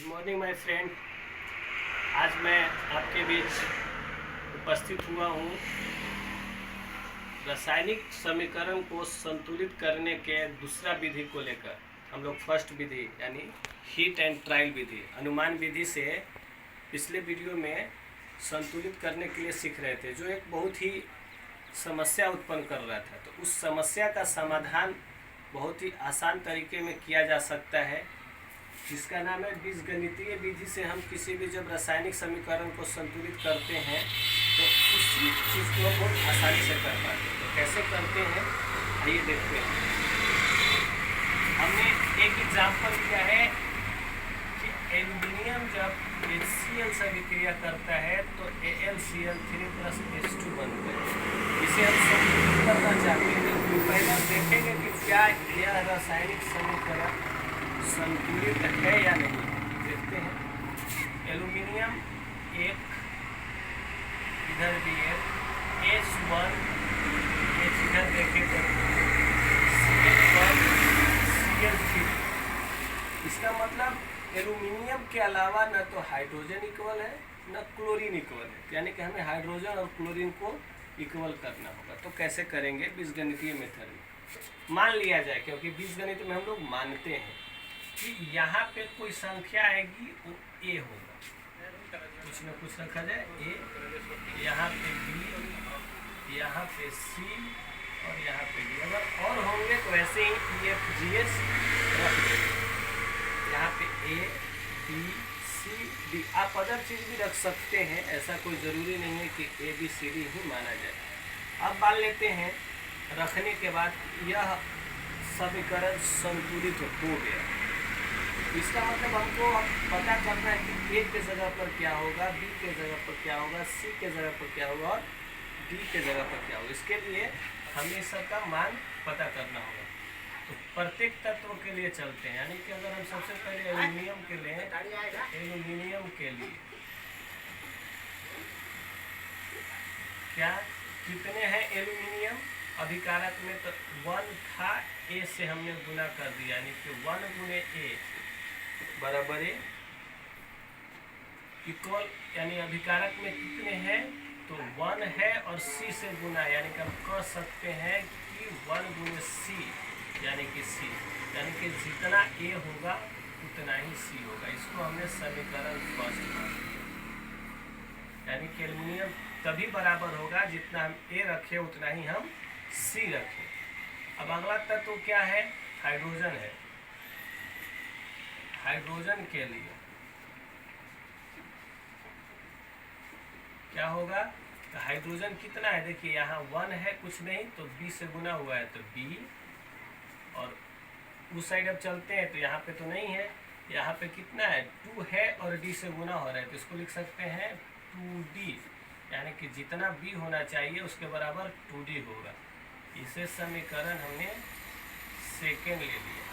Good morning my friend. आज मैं आपके बीच उपस्थित हुआ हूँ रासायनिक समीकरण को संतुलित करने के दूसरा विधि को लेकर। हम लोग फर्स्ट विधि यानी हीट एंड ट्रायल विधि, अनुमान विधि से पिछले वीडियो में संतुलित करने के लिए सीख रहे थे, जो एक बहुत ही समस्या उत्पन्न कर रहा था। तो उस समस्या का समाधान बहुत ही आसान तरीके में किया जा सकता है, जिसका नाम है बीजगणितीय विधि से हम किसी भी जब रासायनिक समीकरण को संतुलित करते हैं तो उसी चीज़ को बहुत आसानी से कर पाते हैं। तो कैसे करते हैं आइए देखते हैं। हमने एक एग्जाम्पल किया है कि एल्यूमिनियम जब HCl से अभिक्रिया करता है तो AlCl3 + H2 बनता है। इसे हम संतुलित करना चाहते हैं तो पहले हम देखेंगे कि क्या यह रासायनिक समीकरण संतुलित है या नहीं। देखते हैं। एल्यूमिनियम एक, इधर भी एक H1, इधर देखें तो Cl1 Cl3। इसका मतलब एल्यूमिनियम के अलावा न तो हाइड्रोजन इक्वल है न क्लोरीन इक्वल है, यानी कि हमें हाइड्रोजन और क्लोरीन को इक्वल करना होगा। तो कैसे करेंगे? बीजगणितीय मेथड में मान लिया जाए, क्योंकि बीजगणित में हम लोग मानते हैं कि यहाँ पे कोई संख्या आएगी वो A होगा, कुछ न कुछ रखा जाए A, यहाँ पे B, यहाँ पे C और यहाँ पे D। अगर और होंगे तो ऐसे ही EFGH रख देंगे। यहाँ पे A, B, C, D। आप अदर चीज़ भी रख सकते हैं, ऐसा कोई ज़रूरी नहीं है कि ABCD ही माना जाए। अब मान लेते हैं रखने के बाद यह समीकरण संतुलित हो गया। इसका मतलब हमको पता करना है कि A के जगह पर क्या होगा, B के जगह पर क्या होगा, C के जगह पर क्या होगा और D के जगह पर क्या होगा। इसके लिए हमें सबका मान पता करना होगा। तो प्रत्येक तत्व के लिए चलते हैं, यानी कि अगर हम सबसे पहले एल्यूमिनियम के लिए क्या कितने हैं एल्यूमिनियम अभिकारक में, तो 1 था, A से हमने गुना कर दिया, यानी कि 1 गुने A बराबर A इक्वल, यानी अभिकारक में कितने हैं तो 1 है और C से गुना, यानी कि हम कह सकते हैं कि 1 गुने C यानी कि C, यानी कि जितना A होगा उतना ही C होगा। इसको हमने समीकरण फर्स्ट मान लिया, यानी कि एल्यूमिनियम तभी बराबर होगा जितना हम A रखें उतना ही हम C रखें। अब अगला तत्व क्या है? हाइड्रोजन है। हाइड्रोजन के लिए क्या होगा? तो हाइड्रोजन कितना है? देखिए यहाँ 1 है, कुछ नहीं, तो B से गुना हुआ है तो B, और उस साइड अब चलते हैं तो यहाँ पे तो नहीं है, यहाँ पे कितना है 2 है और D से गुना हो रहा है, तो इसको लिख सकते हैं 2D, यानी कि जितना B होना चाहिए उसके बराबर 2D होगा। इसे समीकरण हमने सेकेंड ले लिया,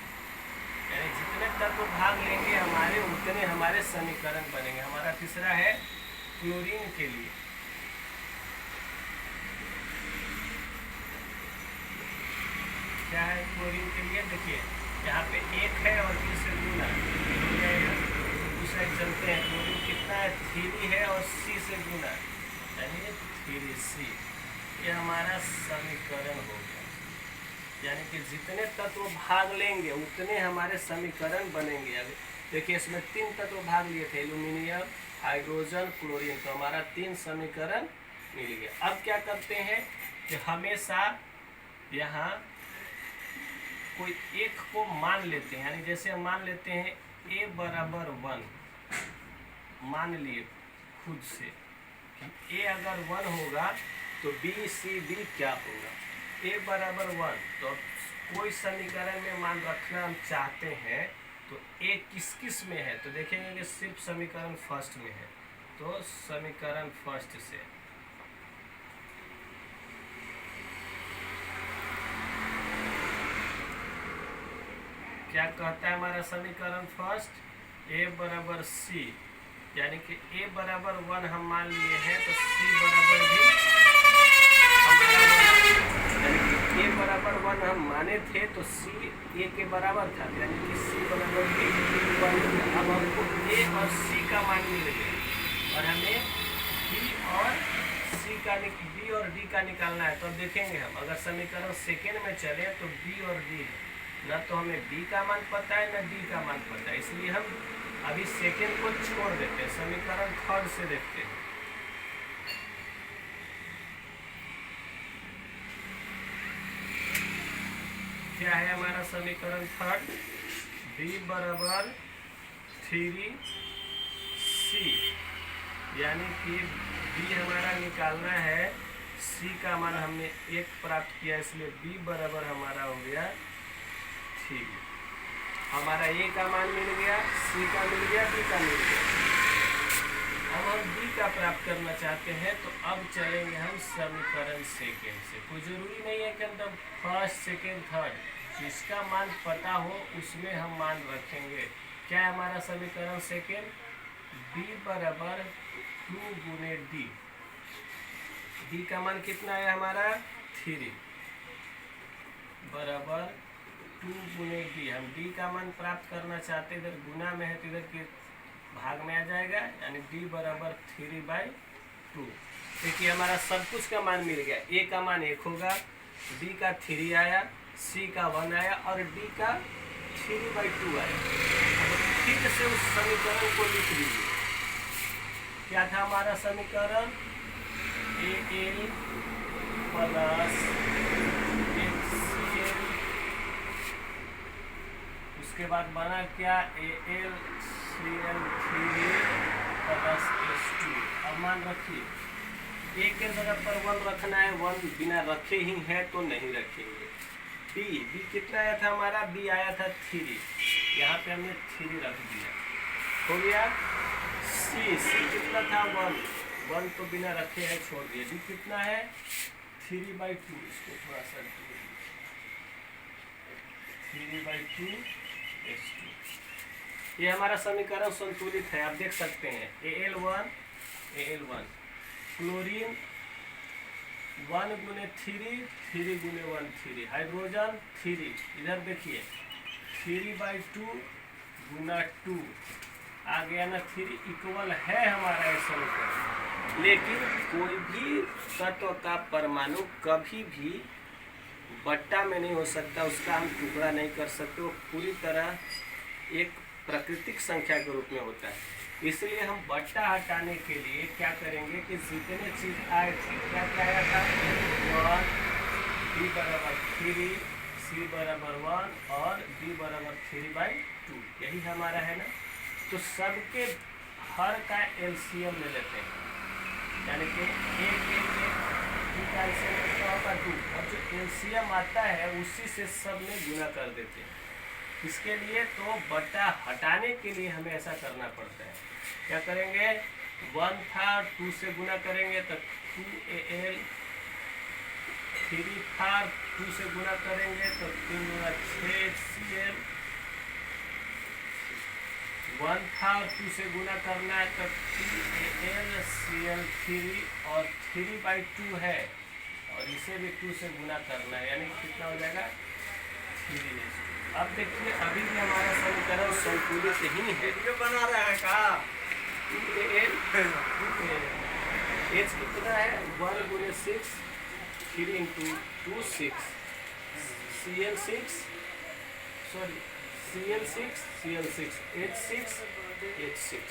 यानी जितने तत्व भाग लेंगे हमारे उतने हमारे समीकरण बनेंगे। हमारा तीसरा है क्लोरीन के लिए। क्या है क्लोरीन के लिए? देखिए यहाँ पे 1 है और B से गुना हो जाएगा। उस साइड चलते हैं, क्लोरीन कितना है 3 है और C से गुना, यानी 3C। ये हमारा समीकरण हो गया, यानी कि जितने तत्व भाग लेंगे उतने हमारे समीकरण बनेंगे। अब देखिए इसमें 3 तत्व भाग लिए थे, एल्यूमिनियम, हाइड्रोजन, क्लोरीन, तो हमारा 3 समीकरण मिल गया। अब क्या करते हैं कि हमेशा यहाँ कोई एक को मान लेते हैं, यानी जैसे हम मान लेते हैं A बराबर 1, मान लिए खुद से कि A अगर 1 होगा तो B C D क्या होगा। A बराबर 1, तो कोई समीकरण में मान रखना हम चाहते हैं तो A किस किस में है, तो देखेंगे कि सिर्फ समीकरण फर्स्ट में है, तो समीकरण फर्स्ट से क्या कहता है हमारा समीकरण फर्स्ट? A बराबर C, यानी कि A बराबर 1 हम मान लिए हैं तो C बराबर भी हमारा, यानी कि A बराबर 1 हम माने थे तो C A के बराबर था, यानी कि C बराबर भी 1 था। अब हमको A और सी का मान मिल गया और हमें बी और बी और डी का निकालना है। तो अब देखेंगे हम अगर समीकरण सेकेंड में चले तो बी और डी है, न तो हमें बी का मान पता है न डी का मान पता है, इसलिए हम अभी सेकेंड को छोड़ देते हैं, समीकरण थर्ड से देखते हैं। क्या है हमारा समीकरण थर्ड? बी बराबर 3c, यानी कि बी हमारा निकालना है, सी का मान हमने 1 प्राप्त किया, इसलिए बी बराबर हमारा हो गया 3। हमारा ए का मान मिल गया, सी का मिल गया, बी का मिल गया। अब हम बी का प्राप्त करना चाहते हैं, तो अब चलेंगे हम समीकरण सेकेंड से। कोई जरूरी नहीं है कि हम फर्स्ट सेकेंड थर्ड, जिसका मान पता हो उसमें हम मान रखेंगे। क्या है हमारा समीकरण सेकेंड? बी बराबर 2 गुने डी। डी का मान कितना है हमारा? 3 बराबर 2 गुने डी। हम डी का मान प्राप्त करना चाहते, इधर गुना में है तो इधर के भाग में आ जाएगा, यानी डी बराबर 3/2। देखिए हमारा सब कुछ का मान मिल गया। ए का मान 1 होगा, बी का 3 आया, सी का 1 आया और डी का 3/2 आया। फिर से उस समीकरण को लिख लीजिए। क्या था हमारा समीकरण? AL प्लस HCl, उसके बाद बना क्या? AlCl3 plus H2। अब मान रखिए, ए के जगह पर 1 रखना है, 1 बिना रखे ही है तो नहीं रखेंगे। बी कितना आया था हमारा? बी आया था 3, यहाँ पे हमने 3 रख दिया, हो गया। सी कितना था? 1 तो बिना रखे है छोड़ दिया। डी कितना है? 3/2, इसको थोड़ा सा 3/2 H2। ये हमारा समीकरण संतुलित है, आप देख सकते हैं। Al1 क्लोरीन 1 गुने 3, 3 गुने 1 3, हाइड्रोजन 3, इधर देखिए 3/2 गुना 2 आ गया ना, 3 इक्वल है हमारा ये समीकरण। लेकिन कोई भी तत्व का परमाणु कभी भी बट्टा में नहीं हो सकता, उसका हम टुकड़ा नहीं कर सकते, वो पूरी तरह एक प्राकृतिक संख्या के रूप में होता है। इसलिए हम बट्टा हटाने के लिए क्या करेंगे कि जितने चीज आए थे, क्या आया था? 1, बी बराबर 3, सी बराबर 1 और डी बराबर 3/2, यही हमारा है ना। तो सबके हर का एलसीएम ले लेते हैं, यानी कि एक का एलसीएम कितना होगा? 2, और जो एलसीएम आता है उसी से सब में गुना कर देते हैं। इसके लिए तो बट्टा हटाने के लिए हमें ऐसा करना पड़ता है। क्या करेंगे? 1 था, 2 से गुना करेंगे तो 2Al, 3 था, 2 से गुना करेंगे तो 3 गुना 6 HCl, 1 था और 2 से गुना करना है तो 2AlCl3 और 3/2 है और इसे भी 2 से गुना करना है, यानी कितना हो जाएगा? 3H2। अब देखिए अभी भी हमारा समीकरण संतुलित ही है। वीडियो बना रहा है का? H कितना है? 1 गुने 6, 3 into 2 6, Cl6 H6 H6।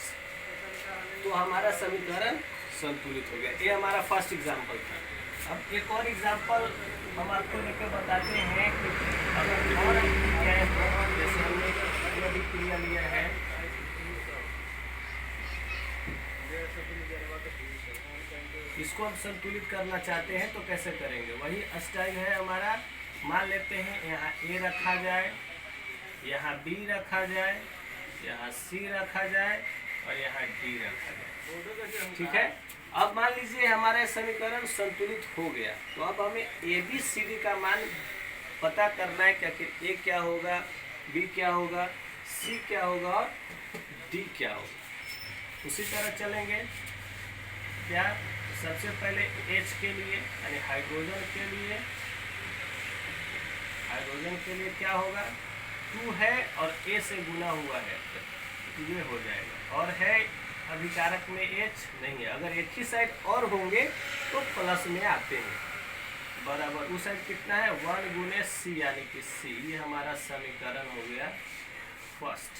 तो हमारा समीकरण संतुलित हो गया। ये हमारा फर्स्ट एग्जाम्पल था। अब एक और एग्जाम्पल हम आपको लेकर बताते हैं कि अगर और क्या है, जैसे हमने अभिक्रिया लिया है, इसको हम संतुलित करना चाहते हैं तो कैसे करेंगे? वही स्टाइल है हमारा। मान लेते हैं यहाँ ए रखा जाए, यहाँ बी रखा जाए, यहाँ सी रखा जाए और यहाँ डी रखा जाए, ठीक है। अब मान लीजिए हमारा समीकरण संतुलित हो गया, तो अब हमें ए बी सी डी का मान पता करना है। क्या कि ए क्या होगा, बी क्या होगा, सी क्या होगा और डी क्या होगा। उसी तरह चलेंगे। क्या? सबसे पहले H के लिए यानी हाइड्रोजन के लिए क्या होगा? 2 है और A से गुना हुआ है, H2A हो जाएगा। और है अभिकारक में H नहीं है, अगर एक ही साइड और होंगे तो प्लस में आते हैं। बराबर उस साइड कितना है 1 गुने C यानी कि C। ये हमारा समीकरण हो गया फर्स्ट।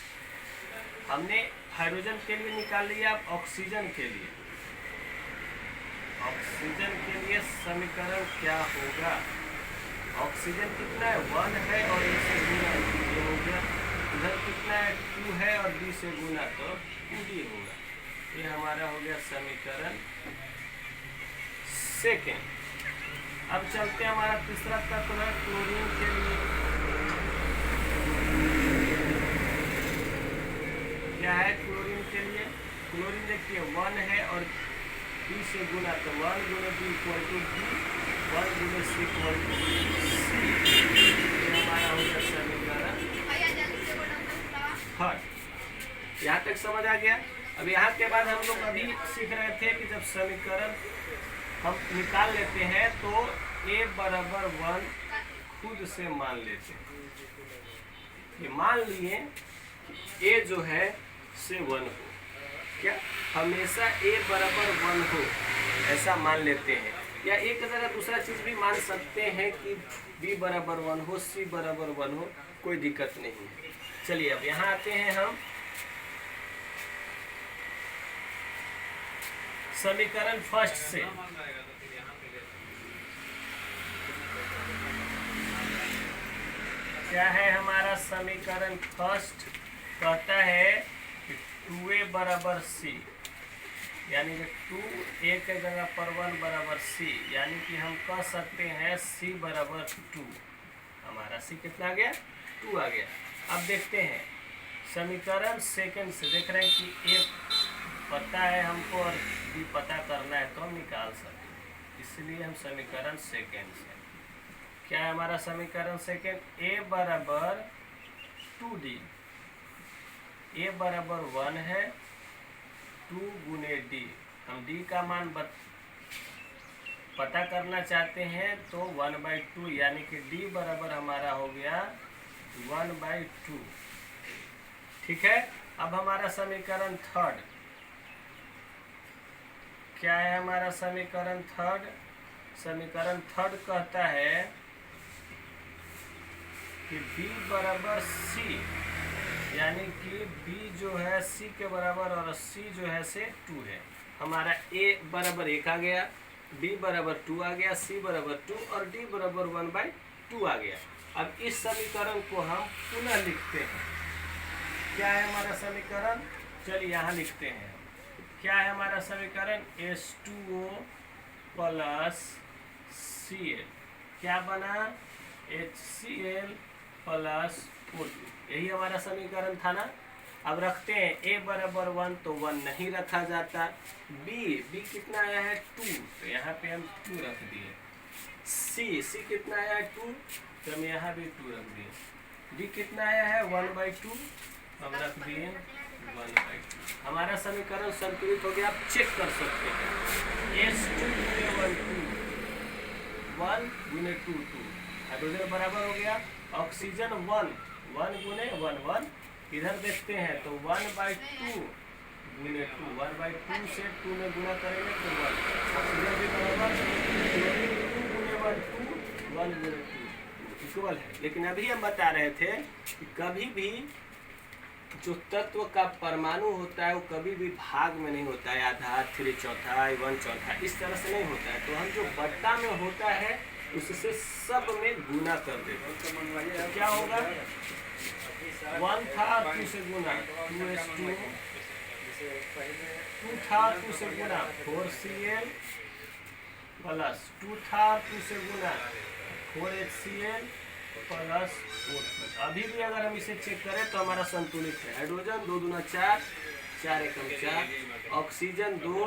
हमने हाइड्रोजन के लिए निकाल लिया। अब ऑक्सीजन के लिए, ऑक्सीजन के लिए समीकरण क्या होगा? ऑक्सीजन कितना है 1 है और A से गुना ये हो गया। इधर कितना है 2 है और B से गुना तो 2D होगा। ये हमारा हो गया समीकरण सेकेंड। अब चलते हैं हमारा तीसरा तत्व है क्लोरीन के लिए। क्या है क्लोरीन के लिए? क्लोरीन देखिए 1 है और B से गुना तो 1 गुने B इक्वल टू B, 1 गुने C इक्वल टू C। ये हमारा हो गया समीकरण थर्ड। यहाँ तक समझ आ गया। अब यहाँ के बाद हम लोग अभी सीख रहे थे कि जब समीकरण हम निकाल लेते हैं तो A बराबर 1 खुद से मान लेते हैं। ये मान लिए कि A जो है से 1 हो। क्या हमेशा A बराबर 1 हो ऐसा मान लेते हैं, या एक जगह दूसरा चीज भी मान सकते हैं कि B बराबर 1 हो, C बराबर 1 हो, कोई दिक्कत नहीं है। चलिए अब यहाँ आते हैं हम समीकरण फर्स्ट से। क्या है हमारा समीकरण फर्स्ट? कहता है कि 2A बराबर C, यानी कि 2A के जगह पर 1 बराबर C, यानी कि हम कह सकते हैं C बराबर 2। हमारा C कितना आ गया 2 आ गया। अब देखते हैं समीकरण सेकंड से। देख रहे हैं कि A पता है हमको और B पता करना है तो हम निकाल सकते, इसलिए हम समीकरण सेकंड से। क्या है हमारा समीकरण सेकंड? A बराबर 2D, A बराबर 1 है, 2 गुने D। हम D का मान पता करना चाहते हैं तो 1/2, यानी कि D बराबर हमारा हो गया 1/2। ठीक है। अब हमारा समीकरण थर्ड। क्या है हमारा समीकरण थर्ड? समीकरण थर्ड कहता है कि B बराबर C, यानी कि B जो है C के बराबर और C जो है से 2 है। हमारा A बराबर 1 आ गया, B बराबर 2 आ गया, C बराबर 2 और D बराबर 1/2 आ गया। अब इस समीकरण को हम पुनः लिखते हैं। क्या है हमारा समीकरण? चलिए यहाँ लिखते हैं। क्या है हमारा समीकरण? H2O plus Cl। क्या बना? HCl plus O2। यही हमारा समीकरण था ना। अब रखते हैं A बराबर 1 तो 1 नहीं रखा जाता। B कितना आया है 2, तो यहाँ पे हम 2 रख दिए। C कितना आया है 2, तो हम यहाँ भी 2 रख दिए। D कितना आया है 1/2, हम रख दिए 1/2। हमारा समीकरण संतुलित हो गया। आप चेक कर सकते हैं। H2 गुने 1 2, 1 गुने 2 2, हाइड्रोजन बराबर हो गया। ऑक्सीजन 1 गुने 1 1। इधर देखते हैं तो 1/2 गुने 2, 1/2 से 2 में गुना करेंगे तो 1। ऑक्सीजन भी बराबर 2 गुने 1 2, 1 गुने 2 इक्वल है। लेकिन अभी हम बता रहे थे कि कभी भी जो तत्व का परमाणु होता है वो कभी भी भाग में नहीं होता है, आधा 3/4 1/4 इस तरह से नहीं होता है। तो हम जो बट्टा में होता है उससे सब में गुना कर देते हैं। तो क्या होगा 1 था 2 से गुना 2H2, 2 था 2 से गुना 4Cl प्लस 2 था 2 से गुना 4HCl प्लस 4। अभी भी अगर हम इसे चेक करें तो हमारा संतुलित है। हाइड्रोजन 2 दूना 4, 4 एकम 4, ऑक्सीजन 2,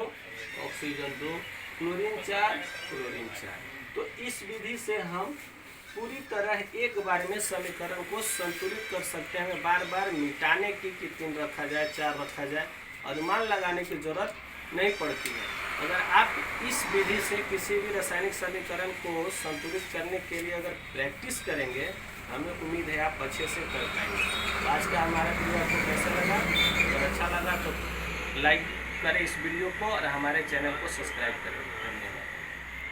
ऑक्सीजन 2, क्लोरीन 4, क्लोरीन 4। तो इस विधि से हम पूरी तरह एक बार में समीकरण को संतुलित कर सकते हैं। हमें बार बार मिटाने की कि 3 रखा जाए 4 रखा जाए अनुमान लगाने की जरूरत नहीं पड़ती है। अगर आप इस विधि से किसी भी रासायनिक समीकरण को संतुलित करने के लिए अगर प्रैक्टिस करेंगे, हमें उम्मीद है आप अच्छे से कर पाएंगे। तो आज का हमारा वीडियो आपको कैसा लगा? अगर अच्छा लगा तो लाइक करें इस वीडियो को और हमारे चैनल को सब्सक्राइब करें। धन्यवाद।